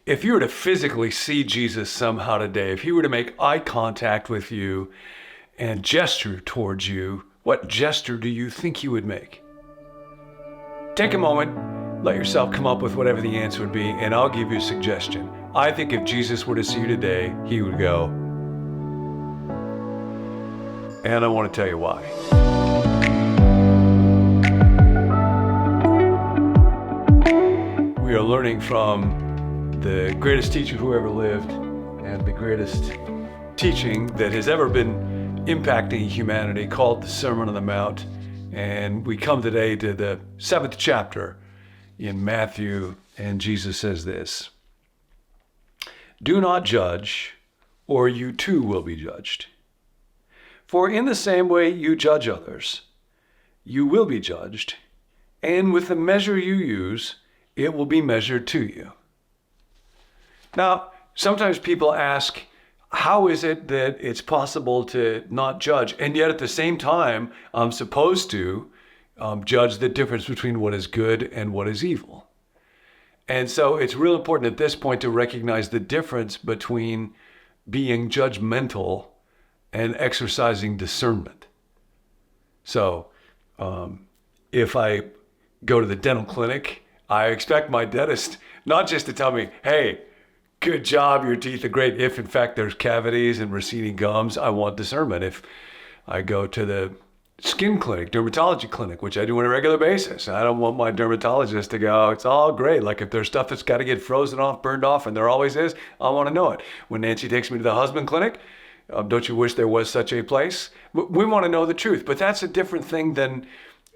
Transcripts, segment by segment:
if you were to physically see Jesus somehow today, if he were to make eye contact with you and gesture towards you, what gesture do you think he would make? Take a moment, let yourself come up with whatever the answer would be, and I'll give you a suggestion. I think if Jesus were to see you today, he would go, and I want to tell you why. We are learning from the greatest teacher who ever lived and the greatest teaching that has ever been impacting humanity, called the Sermon on the Mount. And we come today to the 7th chapter in Matthew, and Jesus says this: "Do not judge, or you too will be judged. For in the same way you judge others, you will be judged, and with the measure you use, it will be measured to you." Now, sometimes people ask, how is it that it's possible to not judge, and yet at the same time, I'm supposed to judge the difference between what is good and what is evil? And so it's real important at this point to recognize the difference between being judgmental and exercising discernment. So if I go to the dental clinic, I expect my dentist not just to tell me, hey, good job, your teeth are great. If in fact there's cavities and receding gums, I want discernment. If I go to the skin clinic, dermatology clinic, which I do on a regular basis, I don't want my dermatologist to go, it's all great. Like if there's stuff that's got to get frozen off, burned off, and there always is, I want to know it. When Nancy takes me to the husband clinic, don't you wish there was such a place? We want to know the truth, but that's a different thing than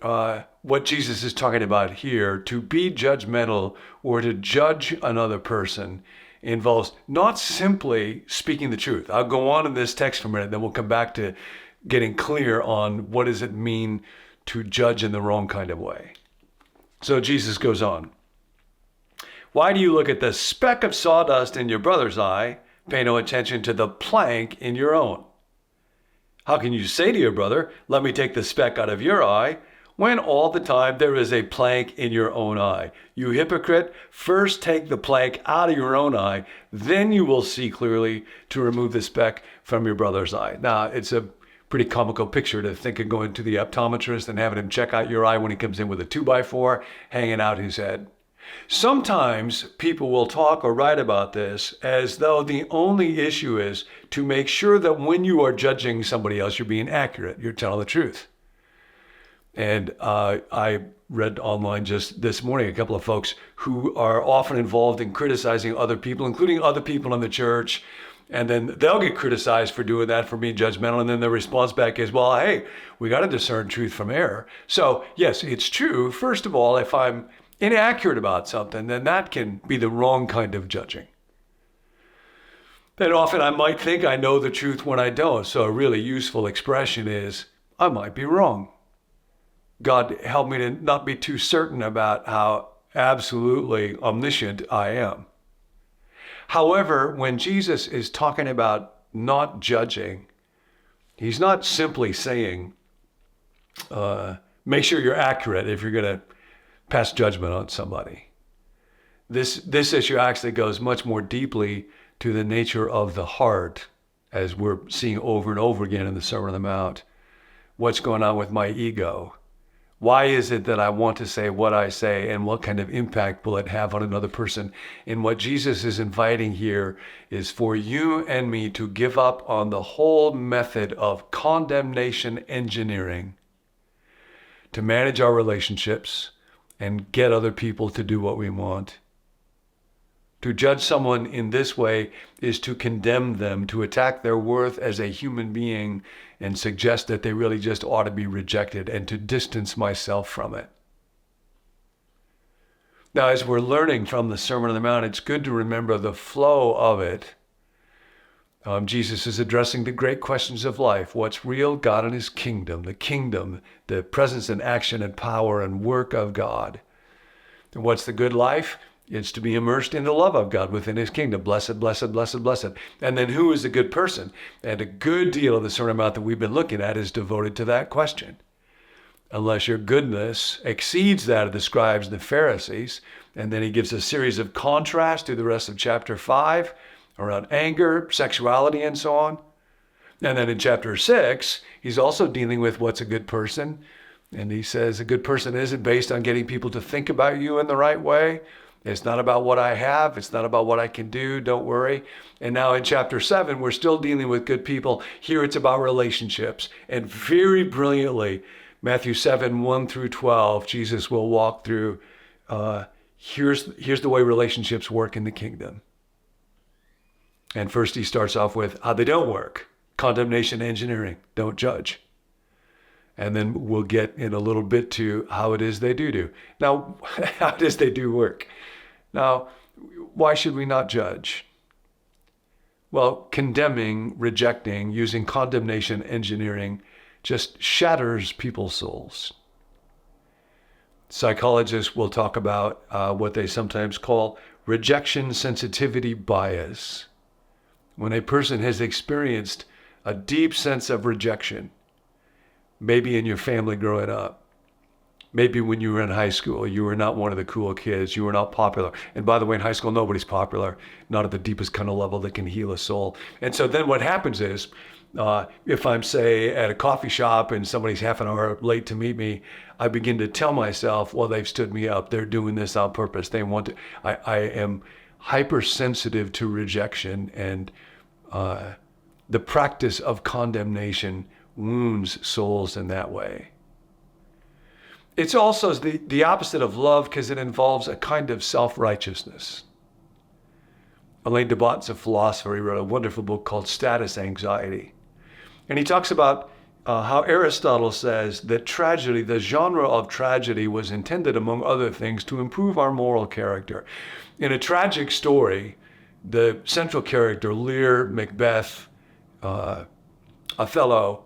what Jesus is talking about here. To be judgmental or to judge another person involves not simply speaking the truth. I'll go on in this text for a minute, then we'll come back to getting clear on what does it mean to judge in the wrong kind of way. So Jesus goes on. "Why do you look at the speck of sawdust in your brother's eye, pay no attention to the plank in your own? How can you say to your brother, let me take the speck out of your eye, when all the time there is a plank in your own eye? You hypocrite, first take the plank out of your own eye, then you will see clearly to remove the speck from your brother's eye." Now, it's a pretty comical picture to think of going to the optometrist and having him check out your eye when he comes in with a 2x4 hanging out his head. Sometimes people will talk or write about this as though the only issue is to make sure that when you are judging somebody else, you're being accurate, you're telling the truth. And I read online just this morning a couple of folks who are often involved in criticizing other people, including other people in the church. And then they'll get criticized for doing that, for being judgmental. And then the response back is, well, hey, we got to discern truth from error. So yes, it's true. First of all, if I'm inaccurate about something, then that can be the wrong kind of judging. Then often I might think I know the truth when I don't. So a really useful expression is, I might be wrong. God, help me to not be too certain about how absolutely omniscient I am. However, when Jesus is talking about not judging, he's not simply saying, make sure you're accurate if you're going to pass judgment on somebody. This issue actually goes much more deeply to the nature of the heart, as we're seeing over and over again in the Sermon on the Mount. What's going on with my ego? Why is it that I want to say what I say, and what kind of impact will it have on another person? And what Jesus is inviting here is for you and me to give up on the whole method of condemnation engineering to manage our relationships and get other people to do what we want. To judge someone in this way is to condemn them, to attack their worth as a human being and suggest that they really just ought to be rejected, and to distance myself from it. Now, as we're learning from the Sermon on the Mount, it's good to remember the flow of it. Jesus is addressing the great questions of life. What's real? God and his kingdom, the presence and action and power and work of God. And what's the good life? It's to be immersed in the love of God within his kingdom. Blessed, blessed, blessed, blessed. And then who is a good person? And a good deal of the Sermon on the Mount that we've been looking at is devoted to that question. Unless your goodness exceeds that of the scribes and the Pharisees, And then he gives a series of contrasts through the rest of chapter 5 around anger, sexuality, and so on. And then in chapter 6, he's also dealing with what's a good person. And he says a good person isn't based on getting people to think about you in the right way. It's not about what I have. It's not about what I can do. Don't worry. And now in chapter 7, we're still dealing with good people. Here it's about relationships. And very brilliantly, Matthew 7, 1 through 12, Jesus will walk through, here's the way relationships work in the kingdom. And first he starts off with how they don't work. Condemnation engineering. Don't judge. And then we'll get in a little bit to how it is they do. Now, how it is they do work. Now, why should we not judge? Well, condemning, rejecting, using condemnation engineering just shatters people's souls. Psychologists will talk about what they sometimes call rejection sensitivity bias. When a person has experienced a deep sense of rejection, maybe in your family growing up, maybe when you were in high school, you were not one of the cool kids, you were not popular. And by the way, in high school, nobody's popular, not at the deepest kind of level that can heal a soul. And so then what happens is, if I'm, say, at a coffee shop and somebody's half an hour late to meet me, I begin to tell myself, well, they've stood me up. They're doing this on purpose. They want to. I am hypersensitive to rejection, and the practice of condemnation wounds souls in that way. It's also the opposite of love because it involves a kind of self-righteousness. Alain de Botton's a philosopher. He wrote a wonderful book called Status Anxiety. And he talks about how Aristotle says that tragedy, the genre of tragedy, was intended, among other things, to improve our moral character. In a tragic story, the central character, Lear, Macbeth, Othello,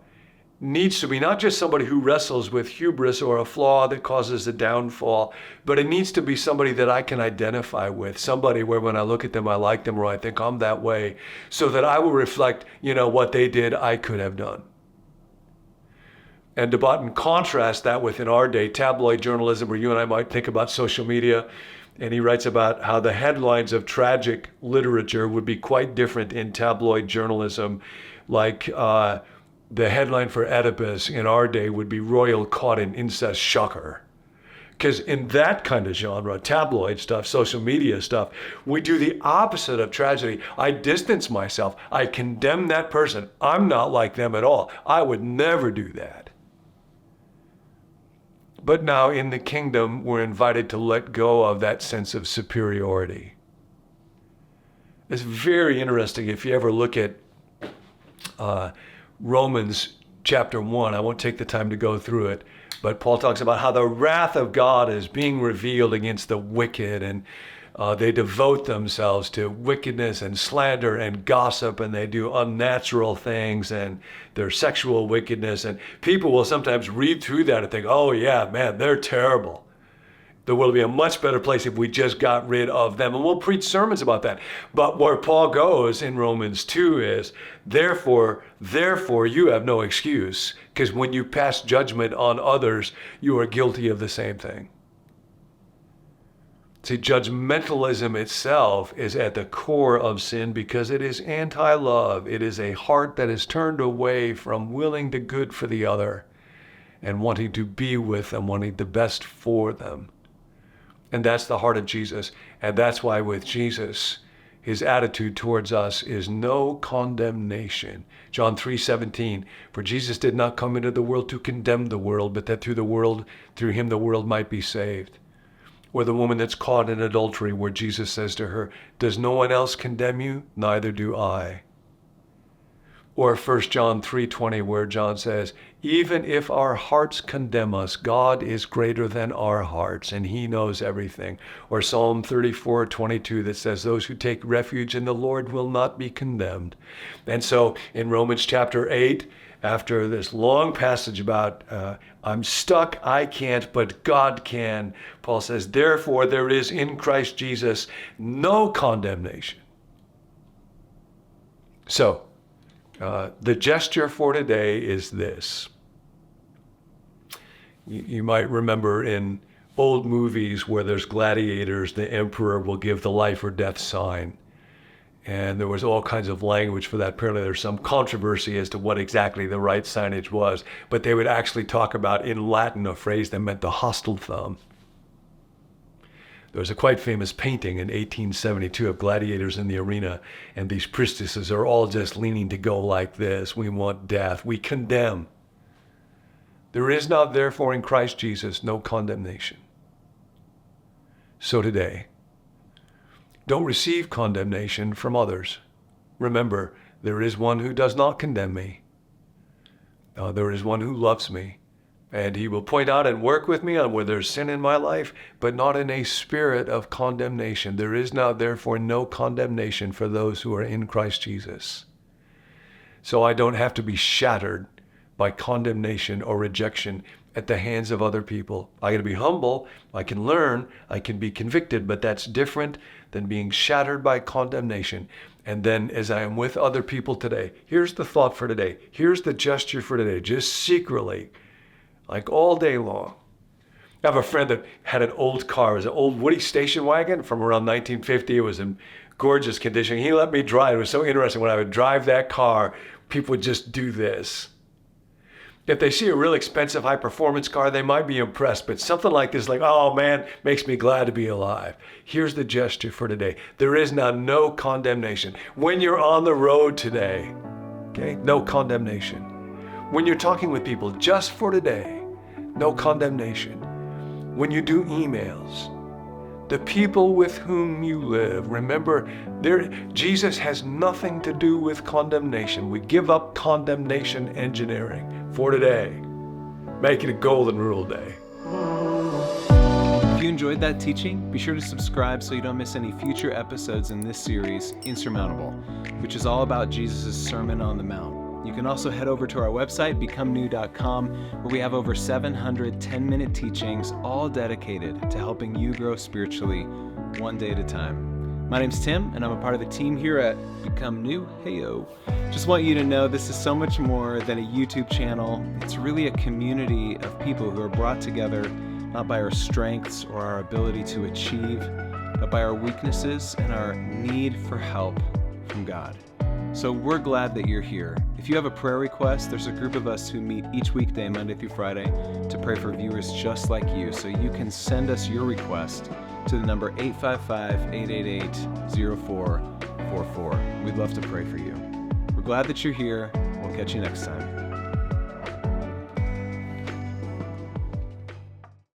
needs to be not just somebody who wrestles with hubris or a flaw that causes a downfall, but it needs to be somebody that I can identify with, somebody where when I look at them, I like them, or I think I'm that way, so that I will reflect, what they did, I could have done. And de Botton contrasts that with, in our day, tabloid journalism, where you and I might think about social media. And he writes about how the headlines of tragic literature would be quite different in tabloid journalism, like the headline for Oedipus in our day would be "Royal Caught in Incest Shocker." Because in that kind of genre, tabloid stuff, social media stuff, we do the opposite of tragedy. I distance myself. I condemn that person. I'm not like them at all. I would never do that. But now in the kingdom, we're invited to let go of that sense of superiority. It's very interesting if you ever look at Romans chapter 1. I won't take the time to go through it, but Paul talks about how the wrath of God is being revealed against the wicked, and they devote themselves to wickedness and slander and gossip, and they do unnatural things, and their sexual wickedness. And people will sometimes read through that and think, oh yeah, man, they're terrible. The world would be a much better place if we just got rid of them. And we'll preach sermons about that. But where Paul goes in Romans 2 is, therefore you have no excuse, because when you pass judgment on others, you are guilty of the same thing. See, judgmentalism itself is at the core of sin because it is anti-love. It is a heart that is turned away from willing the good for the other and wanting to be with them, wanting the best for them. And that's the heart of Jesus. And that's why with Jesus, his attitude towards us is no condemnation. John 3:17, for Jesus did not come into the world to condemn the world, but that through him the world might be saved. Or the woman that's caught in adultery, where Jesus says to her, does no one else condemn you? Neither do I. Or 1 John 3:20, where John says, even if our hearts condemn us, God is greater than our hearts, and he knows everything. Or Psalm 34:22 that says, those who take refuge in the Lord will not be condemned. And so in Romans chapter 8, after this long passage about I'm stuck, I can't, but God can, Paul says, therefore there is in Christ Jesus no condemnation. So, the gesture for today is this. You might remember in old movies where there's gladiators, the emperor will give the life or death sign. And there was all kinds of language for that. Apparently there's some controversy as to what exactly the right signage was, but they would actually talk about in Latin a phrase that meant the hostile thumb. There was a quite famous painting in 1872 of gladiators in the arena, and these priestesses are all just leaning to go like this. We want death. We condemn. There is not, therefore, in Christ Jesus, no condemnation. So today, don't receive condemnation from others. Remember, there is one who does not condemn me. There is one who loves me. And he will point out and work with me on where there's sin in my life, but not in a spirit of condemnation. There is now, therefore, no condemnation for those who are in Christ Jesus. So I don't have to be shattered by condemnation or rejection at the hands of other people. I got to be humble. I can learn. I can be convicted, but that's different than being shattered by condemnation. And then as I am with other people today, here's the thought for today. Here's the gesture for today, just secretly, like all day long. I have a friend that had an old car. It was an old Woody station wagon from around 1950. It was in gorgeous condition. He let me drive. It was so interesting. When I would drive that car, people would just do this. If they see a real expensive high-performance car, they might be impressed. But something like this, like, oh man, makes me glad to be alive. Here's the gesture for today. There is now no condemnation. When you're on the road today, okay, no condemnation. When you're talking with people just for today, no condemnation. When you do emails, the people with whom you live, remember, Jesus has nothing to do with condemnation. We give up condemnation engineering for today. Make it a golden rule day. If you enjoyed that teaching, be sure to subscribe so you don't miss any future episodes in this series, Insurmountable, which is all about Jesus' Sermon on the Mount. You can also head over to our website, becomenew.com, where we have over 700 10-minute teachings, all dedicated to helping you grow spiritually one day at a time. My name's Tim, and I'm a part of the team here at Become New. Heyo. Just want you to know this is so much more than a YouTube channel. It's really a community of people who are brought together not by our strengths or our ability to achieve, but by our weaknesses and our need for help from God. So we're glad that you're here. If you have a prayer request, there's a group of us who meet each weekday, Monday through Friday, to pray for viewers just like you. So you can send us your request to the number 855-888-0444. We'd love to pray for you. We're glad that you're here. We'll catch you next time.